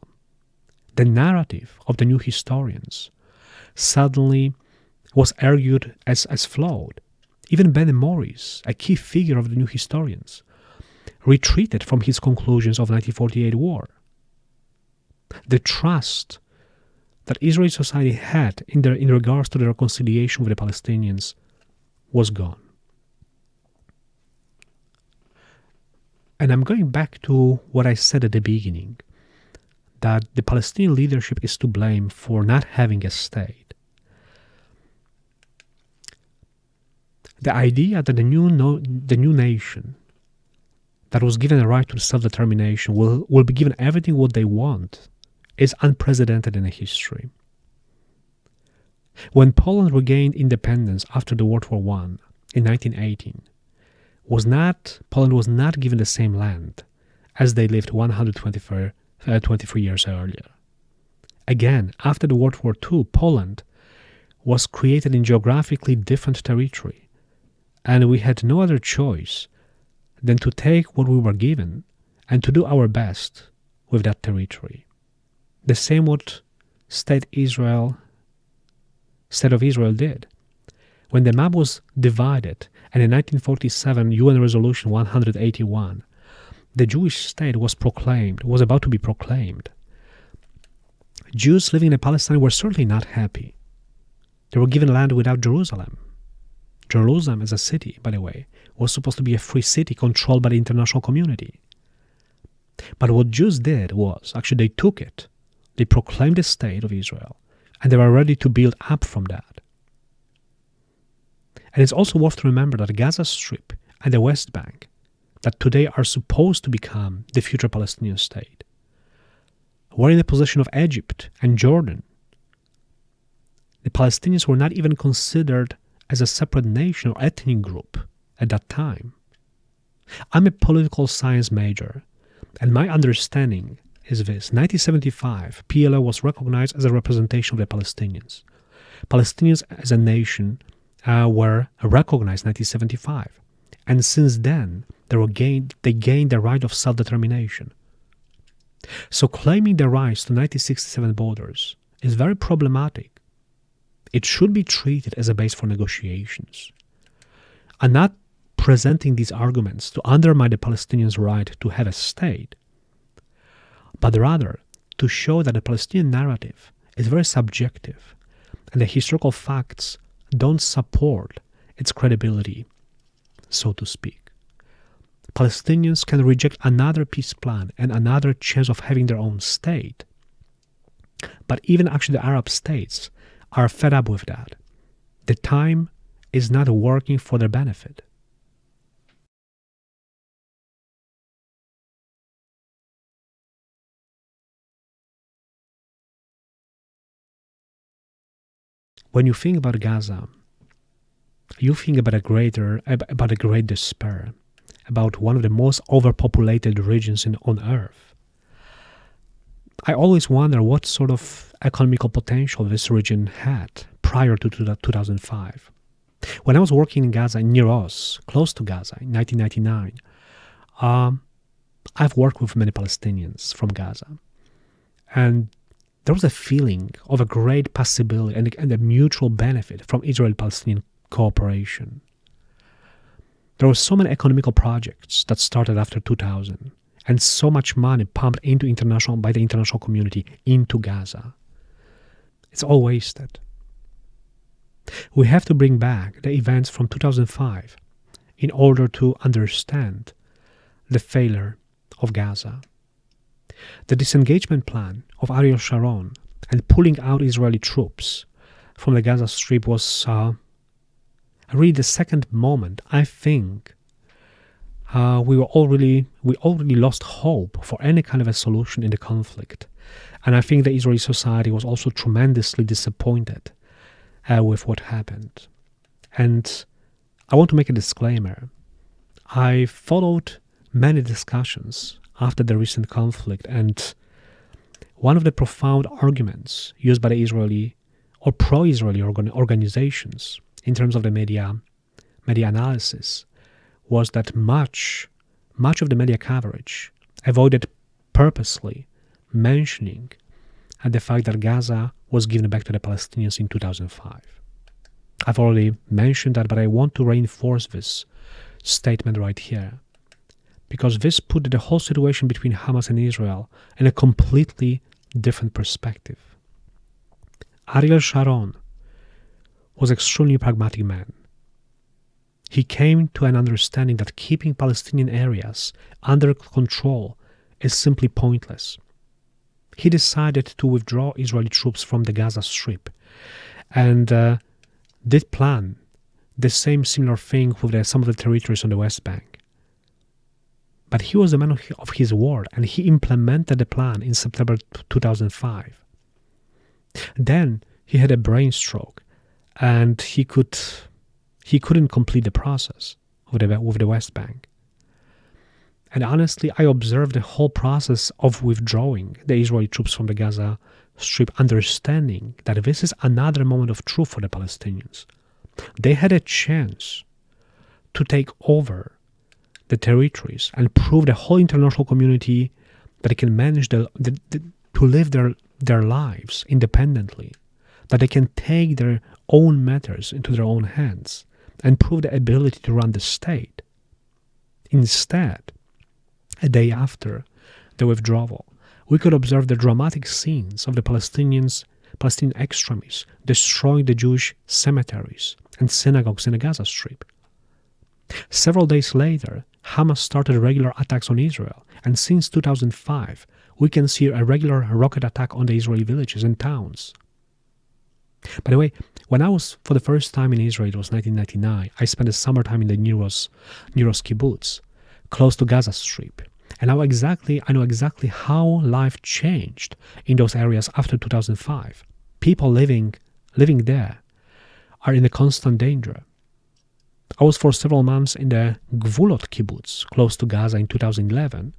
The narrative of the new historians suddenly was argued as flawed. Even Ben Morris, a key figure of the new historians, retreated from his conclusions of 1948 war. The trust that Israeli society had in regards to the reconciliation with the Palestinians was gone. And I'm going back to what I said at the beginning, that the Palestinian leadership is to blame for not having a state. The idea that the new nation that was given a right to self-determination will be given everything what they want is unprecedented in history. When Poland regained independence after the World War I in 1918, Poland was not given the same land as they lived 123 years earlier. Again, after the World War II, Poland was created in geographically different territory, and we had no other choice than to take what we were given and to do our best with that territory. The same what State of Israel did. When the map was divided, and in 1947 UN Resolution 181, the Jewish state was about to be proclaimed. Jews living in Palestine were certainly not happy. They were given land without Jerusalem. Jerusalem as a city, by the way, was supposed to be a free city controlled by the international community. But what Jews did was, actually they took it, they proclaimed the state of Israel, and they were ready to build up from that. And it's also worth to remember that the Gaza Strip and the West Bank, that today are supposed to become the future Palestinian state, were in the possession of Egypt and Jordan. The Palestinians were not even considered as a separate nation or ethnic group at that time. I'm a political science major, and my understanding is this. 1975, PLO was recognized as a representation of the Palestinians. Palestinians as a nation were recognized in 1975. And since then, they gained the right of self-determination. So claiming the rights to 1967 borders is very problematic. It should be treated as a base for negotiations, and not presenting these arguments to undermine the Palestinians' right to have a state, but rather to show that the Palestinian narrative is very subjective and the historical facts don't support its credibility, so to speak. Palestinians can reject another peace plan and another chance of having their own state, but even actually the Arab states are fed up with that. The time is not working for their benefit. When you think about Gaza, you think about a great despair, about one of the most overpopulated regions on Earth. I always wonder what sort of economical potential this region had prior to 2005. When I was working in Gaza, near us, close to Gaza, in 1999, I've worked with many Palestinians from Gaza. And there was a feeling of a great possibility and a mutual benefit from Israel-Palestinian cooperation. There were so many economical projects that started after 2000, and so much money pumped by the international community into Gaza. It's all wasted. We have to bring back the events from 2005 in order to understand the failure of Gaza. The disengagement plan of Ariel Sharon and pulling out Israeli troops from the Gaza Strip was really the second moment, I think, we already lost hope for any kind of a solution in the conflict. And I think the Israeli society was also tremendously disappointed with what happened. And I want to make a disclaimer. I followed many discussions after the recent conflict, and one of the profound arguments used by the Israeli or pro-Israeli organizations in terms of the media analysis was that much of the media coverage avoided purposely mentioning the fact that Gaza was given back to the Palestinians in 2005. I've already mentioned that, but I want to reinforce this statement right here, because this put the whole situation between Hamas and Israel in a completely different perspective. Ariel Sharon was an extremely pragmatic man. He came to an understanding that keeping Palestinian areas under control is simply pointless. He decided to withdraw Israeli troops from the Gaza Strip and did plan the similar thing with some of the territories on the West Bank. But he was a man of his word, and he implemented the plan in September 2005. Then he had a brain stroke, and he couldn't complete the process with the West Bank. And honestly, I observed the whole process of withdrawing the Israeli troops from the Gaza Strip, understanding that this is another moment of truth for the Palestinians. They had a chance to take over the territories and prove the whole international community that they can manage to live their lives independently, that they can take their own matters into their own hands and prove the ability to run the state. Instead, a day after the withdrawal, we could observe the dramatic scenes of the Palestinian extremists destroying the Jewish cemeteries and synagogues in the Gaza Strip. Several days later, Hamas started regular attacks on Israel, and since 2005, we can see a regular rocket attack on the Israeli villages and towns. By the way, when I was for the first time in Israel, it was 1999, I spent the summertime in the Niros kibbutz, close to Gaza Strip. And I know exactly how life changed in those areas after 2005. People living there are in a constant danger. I was for several months in the Gvulot kibbutz, close to Gaza in 2011,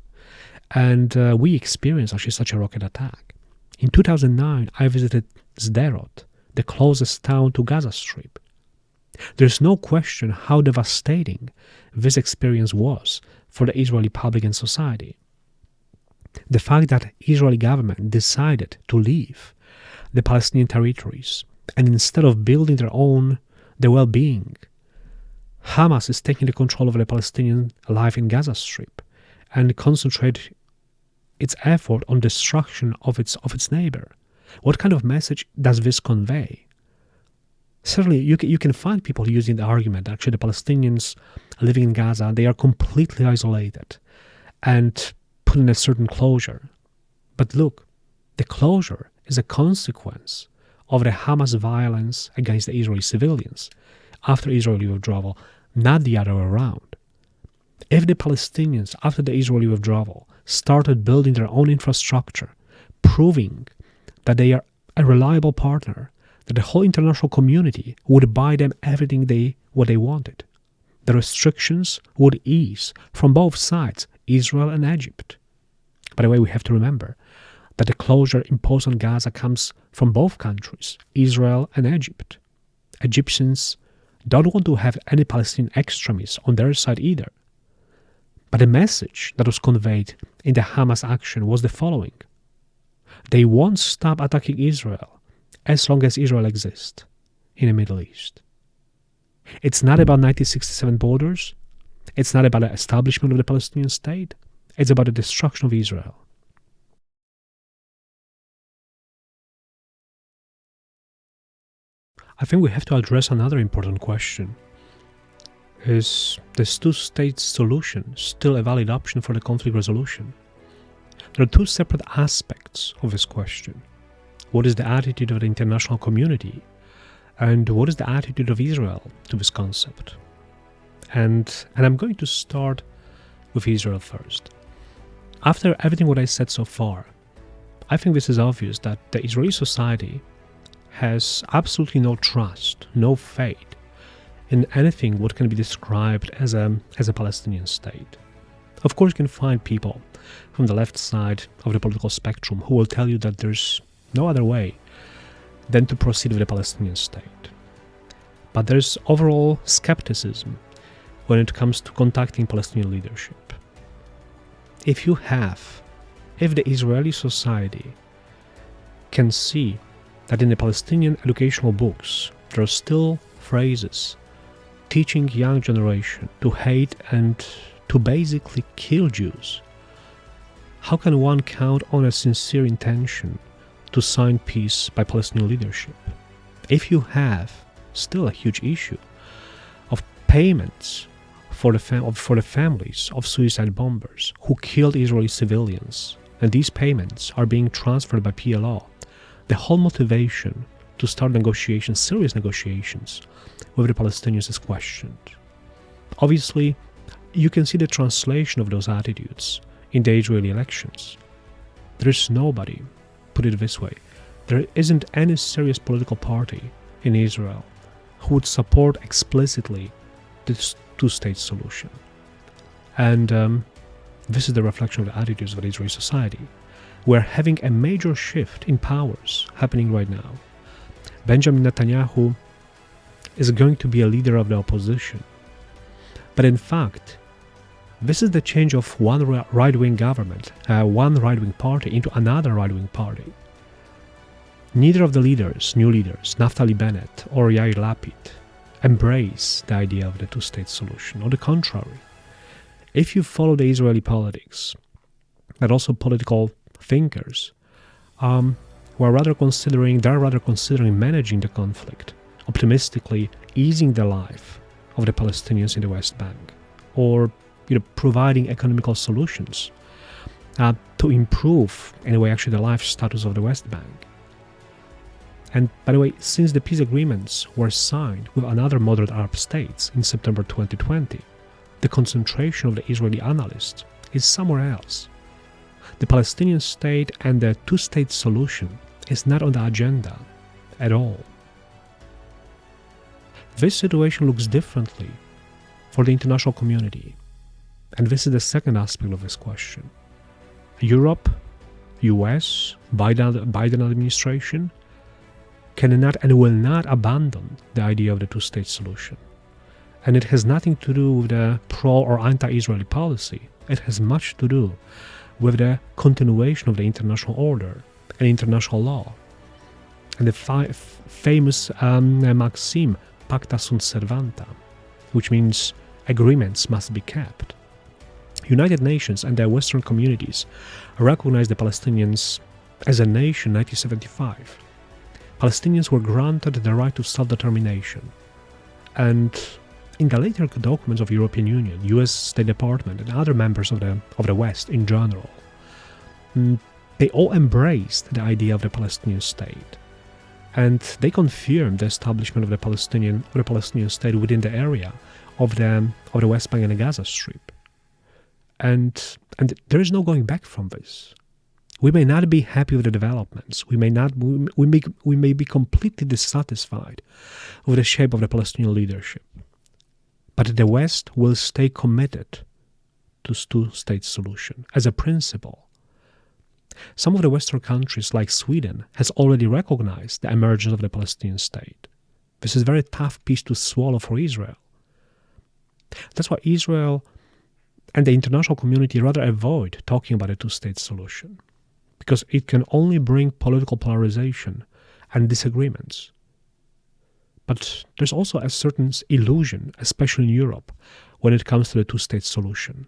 and we experienced actually such a rocket attack. In 2009, I visited Sderot, the closest town to Gaza Strip. There's no question how devastating this experience was for the Israeli public and society. The fact that Israeli government decided to leave the Palestinian territories, and instead of building their well-being, Hamas is taking the control of the Palestinian life in Gaza Strip and concentrate its effort on destruction of its neighbor. What kind of message does this convey? Certainly, you can find people using the argument that actually the Palestinians living in Gaza, they are completely isolated and put in a certain closure. But look, the closure is a consequence of the Hamas violence against the Israeli civilians after Israeli withdrawal, not the other way around. If the Palestinians, after the Israeli withdrawal, started building their own infrastructure, proving that they are a reliable partner, that the whole international community would buy them everything what they wanted, the restrictions would ease from both sides, Israel and Egypt. By the way, we have to remember that the closure imposed on Gaza comes from both countries, Israel and Egypt. Egyptians don't want to have any Palestinian extremists on their side either. But the message that was conveyed in the Hamas action was the following: they won't stop attacking Israel as long as Israel exists in the Middle East. It's not about 1967 borders. It's not about the establishment of the Palestinian state. It's about the destruction of Israel. I think we have to address another important question. Is this two-state solution still a valid option for the conflict resolution? There are two separate aspects of this question. What is the attitude of the international community? And what is the attitude of Israel to this concept? And I'm going to start with Israel first. After everything what I said so far, I think this is obvious that the Israeli society has absolutely no trust, no faith in anything what can be described as a Palestinian state. Of course, you can find people from the left side of the political spectrum who will tell you that there's no other way than to proceed with the Palestinian state. But there's overall skepticism when it comes to contacting Palestinian leadership. If the Israeli society can see that in the Palestinian educational books there are still phrases teaching young generation to hate and to basically kill Jews, how can one count on a sincere intention to sign peace by Palestinian leadership? If you have still a huge issue of payments for the families of suicide bombers who killed Israeli civilians, and these payments are being transferred by PLO, the whole motivation to start negotiations, serious negotiations with the Palestinians is questioned. Obviously, you can see the translation of those attitudes in the Israeli elections. There is nobody, put it this way, there isn't any serious political party in Israel who would support explicitly this two-state solution. And this is the reflection of the attitudes of the Israeli society. We're having a major shift in powers happening right now. Benjamin Netanyahu is going to be a leader of the opposition. But in fact, this is the change of one right-wing government, one right-wing party into another right-wing party. Neither of the new leaders, Naftali Bennett or Yair Lapid, embrace the idea of the two-state solution. On the contrary, if you follow the Israeli politics, but also political thinkers, they're rather considering managing the conflict, optimistically easing the life of the Palestinians in the West Bank, or providing economical solutions to improve, in a way, actually the life status of the West Bank. And by the way, since the peace agreements were signed with another moderate Arab states in September 2020, the concentration of the Israeli analysts is somewhere else. The Palestinian state and the two-state solution is not on the agenda at all. This situation looks differently for the international community. And this is the second aspect of this question. Europe, US, Biden administration cannot and will not abandon the idea of the two-state solution. And it has nothing to do with the pro or anti-Israeli policy. It has much to do with the continuation of the international order and international law. And the famous maxim, pacta sunt servanda, which means agreements must be kept. United Nations and their Western communities recognized the Palestinians as a nation in 1975. Palestinians were granted the right to self-determination. And in the later documents of European Union, US State Department, and other members of the West in general, they all embraced the idea of the Palestinian state. And they confirmed the establishment of the Palestinian state within the area of the West Bank and the Gaza Strip. And there is no going back from this. We may not be happy with the developments. We may be completely dissatisfied with the shape of the Palestinian leadership. But the West will stay committed to two-state solution as a principle. Some of the Western countries, like Sweden, has already recognized the emergence of the Palestinian state. This is a very tough piece to swallow for Israel. That's why Israel and the international community rather avoid talking about a two-state solution, because it can only bring political polarization and disagreements. But there's also a certain illusion, especially in Europe, when it comes to the two-state solution.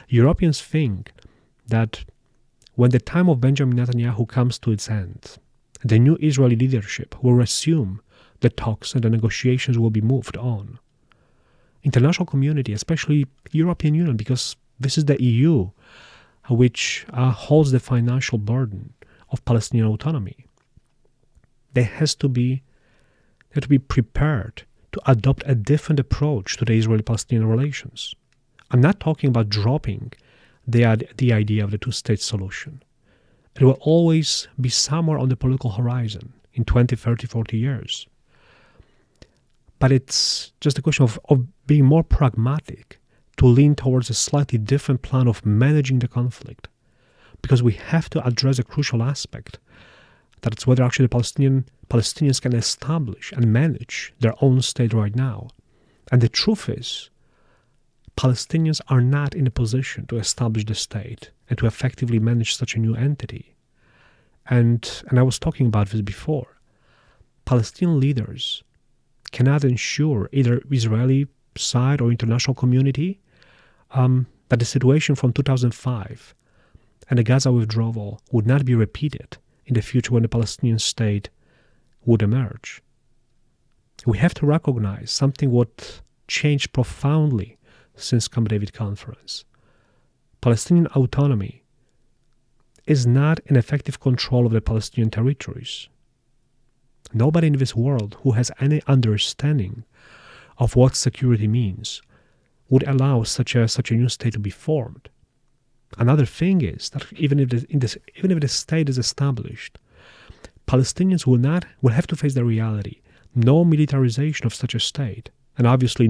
Europeans think that when the time of Benjamin Netanyahu comes to its end, the new Israeli leadership will resume the talks and the negotiations will be moved on. International community, especially European Union, because this is the EU, which holds the financial burden of Palestinian autonomy, they have to be prepared to adopt a different approach to the Israeli-Palestinian relations. I'm not talking about dropping the idea of the two-state solution. It will always be somewhere on the political horizon in 20, 30, 40 years. But it's just a question of being more pragmatic to lean towards a slightly different plan of managing the conflict. Because we have to address a crucial aspect that it's whether actually the Palestinians can establish and manage their own state right now. And the truth is, Palestinians are not in a position to establish the state and to effectively manage such a new entity. And I was talking about this before. Palestinian leaders cannot ensure either Israeli side or international community that the situation from 2005 and the Gaza withdrawal would not be repeated in the future when the Palestinian state would emerge. We have to recognize something what changed profoundly since Camp David conference. Palestinian autonomy is not an effective control of the Palestinian territories. Nobody in this world who has any understanding of what security means would allow such a new state to be formed. Another thing is that even if the state is established, Palestinians will have to face the reality: no militarization of such a state, and obviously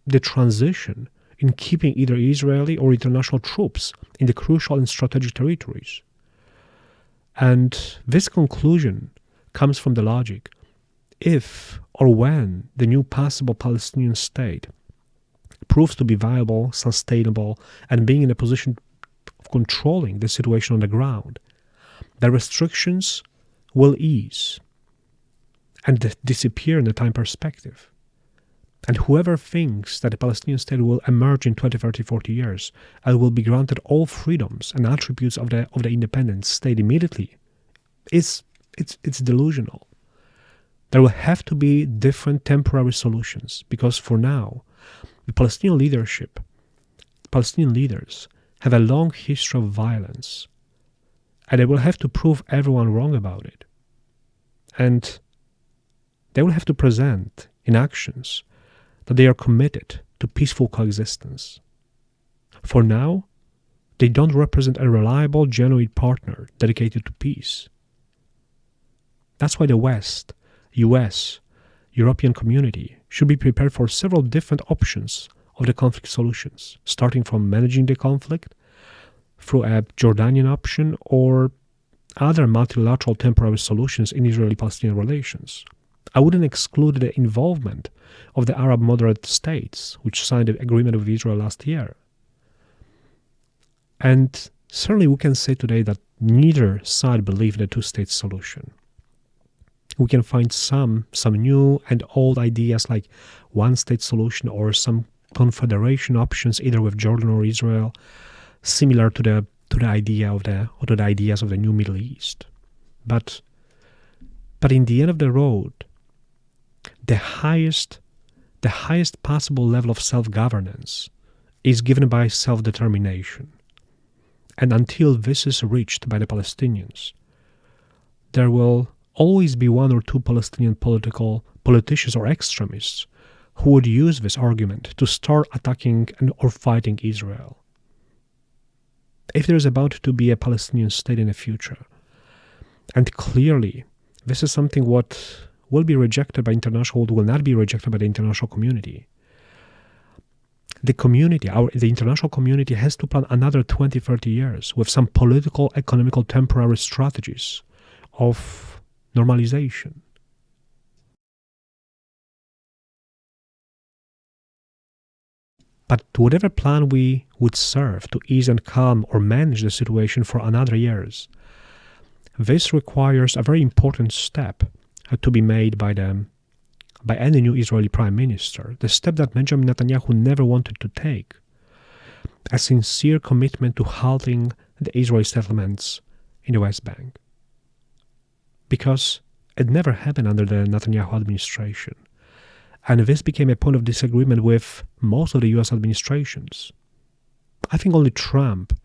the transition in keeping either Israeli or international troops in the crucial and strategic territories. And this conclusion comes from the logic: if or when the new possible Palestinian state proves to be viable, sustainable, and being in a position of controlling the situation on the ground, the restrictions will ease and disappear in the time perspective. And whoever thinks that the Palestinian state will emerge in 20, 30, 40 years and will be granted all freedoms and attributes of the independent state immediately, it's delusional. There will have to be different temporary solutions, because for now, the Palestinian leaders have a long history of violence, and they will have to prove everyone wrong about it. And they will have to present in actions that they are committed to peaceful coexistence. For now, they don't represent a reliable, genuine partner dedicated to peace. That's why the West, US, European community should be prepared for several different options of the conflict solutions, starting from managing the conflict through a Jordanian option or other multilateral temporary solutions in Israeli-Palestinian relations. I wouldn't exclude the involvement of the Arab moderate states, which signed an agreement with Israel last year. And certainly we can say today that neither side believes in a two-state solution. We can find some new and old ideas like one-state solution or some confederation options either with Jordan or Israel, similar to the ideas of the new Middle East. But in the end of the road, the highest possible level of self-governance is given by self-determination. And until this is reached by the Palestinians, there will always be one or two Palestinian politicians or extremists who would use this argument to start attacking or fighting Israel. If there is about to be a Palestinian state in the future, and clearly this is something what will be rejected by will not be rejected by the international community, the international community has to plan another 20, 30 years with some political, economical, temporary strategies of normalization. But whatever plan we would serve to ease and calm or manage the situation for another years, this requires a very important step to be made by any new Israeli prime minister, the step that Benjamin Netanyahu never wanted to take, a sincere commitment to halting the Israeli settlements in the West Bank. Because it never happened under the Netanyahu administration. And this became a point of disagreement with most of the US administrations. I think only Trump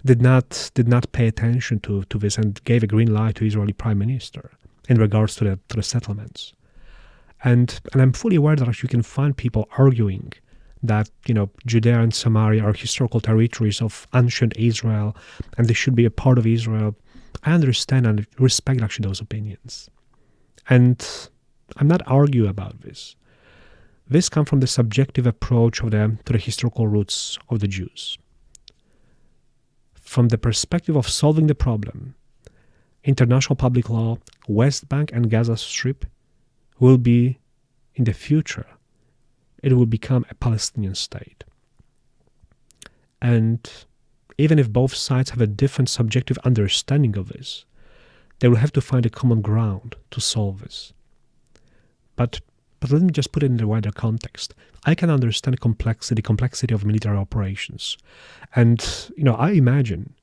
did not pay attention to this and gave a green light to Israeli prime minister in regards to the settlements. And I'm fully aware that you can find people arguing that, Judea and Samaria are historical territories of ancient Israel and they should be a part of Israel. I understand and respect actually those opinions. And I'm not arguing about this. This comes from the subjective approach to the historical roots of the Jews. From the perspective of solving the problem, international public law, West Bank and Gaza Strip will be, in the future, it will become a Palestinian state. And even if both sides have a different subjective understanding of this, they will have to find a common ground to solve this. But let me just put it in the wider context. I can understand the complexity of military operations. And, I imagine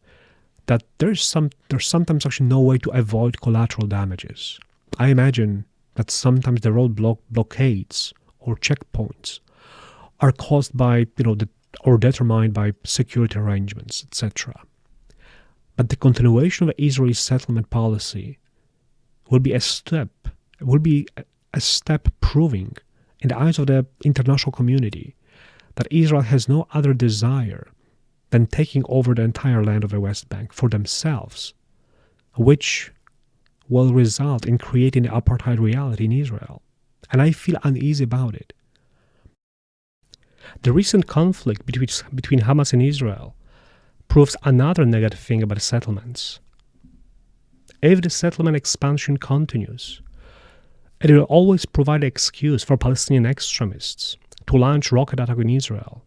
that there's sometimes actually no way to avoid collateral damages. I imagine that sometimes the road blockades or checkpoints are caused by, or determined by security arrangements, etc. But the continuation of the Israeli settlement policy will be a step proving, in the eyes of the international community, that Israel has no other desire than taking over the entire land of the West Bank for themselves, which will result in creating the apartheid reality in Israel. And I feel uneasy about it. The recent conflict between Hamas and Israel proves another negative thing about the settlements. If the settlement expansion continues, it will always provide an excuse for Palestinian extremists to launch rocket attack in Israel.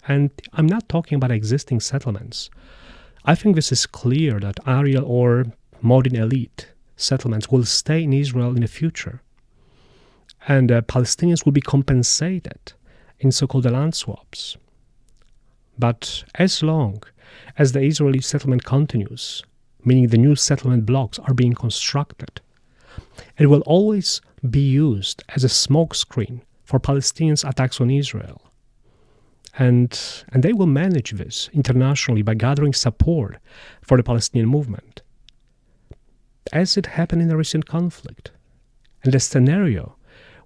And I'm not talking about existing settlements. I think this is clear that Ariel or modern elite settlements will stay in Israel in the future. And Palestinians will be compensated in so-called land swaps. But as long as the Israeli settlement continues, meaning the new settlement blocks are being constructed, it will always be used as a smokescreen for Palestinians' attacks on Israel. And they will manage this internationally by gathering support for the Palestinian movement, as it happened in the recent conflict. And the scenario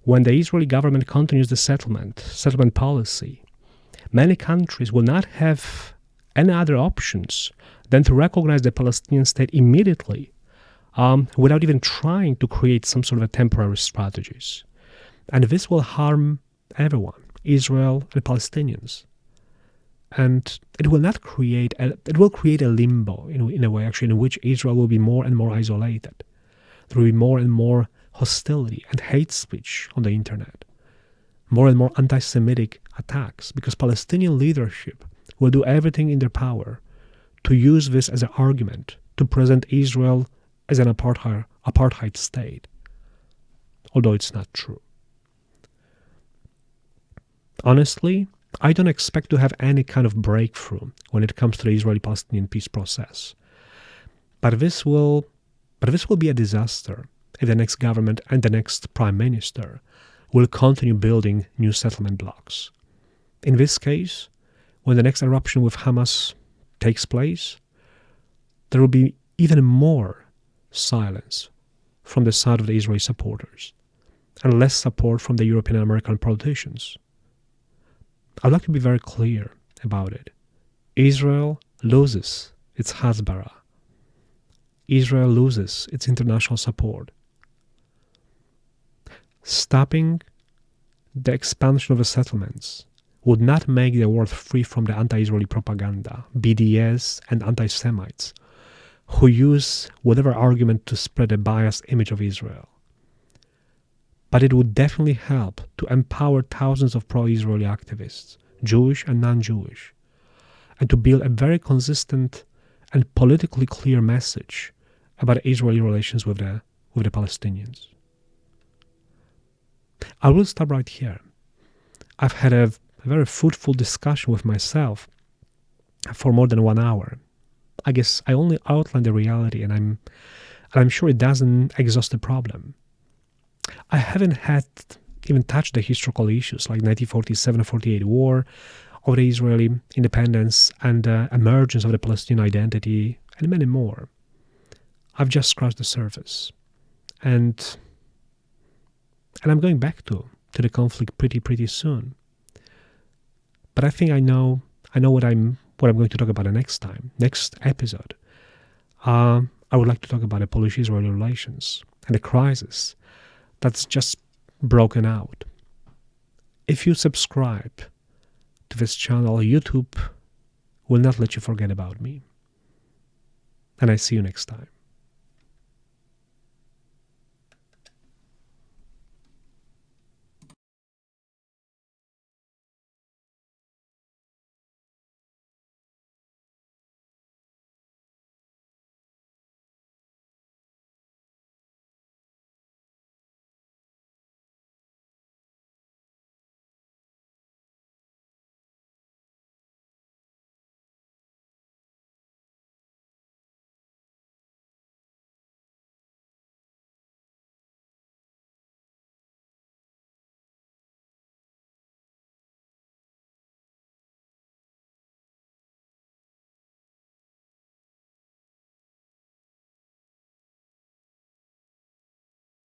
when the Israeli government continues the settlement policy, many countries will not have any other options than to recognize the Palestinian state immediately, without even trying to create some sort of temporary strategies. And this will harm everyone, Israel and Palestinians. And it will create a limbo in a way actually in which Israel will be more and more isolated. There will be more and more hostility and hate speech on the internet, more and more anti-Semitic attacks, because Palestinian leadership will do everything in their power to use this as an argument to present Israel as an apartheid state, although it's not true. Honestly, I don't expect to have any kind of breakthrough when it comes to the Israeli-Palestinian peace process. But this will be a disaster if the next government and the next prime minister will continue building new settlement blocks. In this case, when the next eruption with Hamas takes place, there will be even more silence from the side of the Israeli supporters and less support from the European and American politicians. I'd like to be very clear about it. Israel loses its Hasbara. Israel loses its international support. Stopping the expansion of the settlements would not make the world free from the anti-Israeli propaganda, BDS and anti-Semites, who use whatever argument to spread a biased image of Israel. But it would definitely help to empower thousands of pro-Israeli activists, Jewish and non-Jewish, and to build a very consistent and politically clear message about Israeli relations with the Palestinians. I will stop right here. I've had a very fruitful discussion with myself for more than 1 hour. I guess I only outlined the reality, and I'm sure it doesn't exhaust the problem. I haven't even touched the historical issues like 1947-48 war, or the Israeli independence and emergence of the Palestinian identity, and many more. I've just scratched the surface, and I'm going back to the conflict pretty soon. But I think I know what I'm going to talk about the next episode. I would like to talk about the Polish-Israeli relations and the crisis that's just broken out. If you subscribe to this channel, YouTube will not let you forget about me. And I see you next time.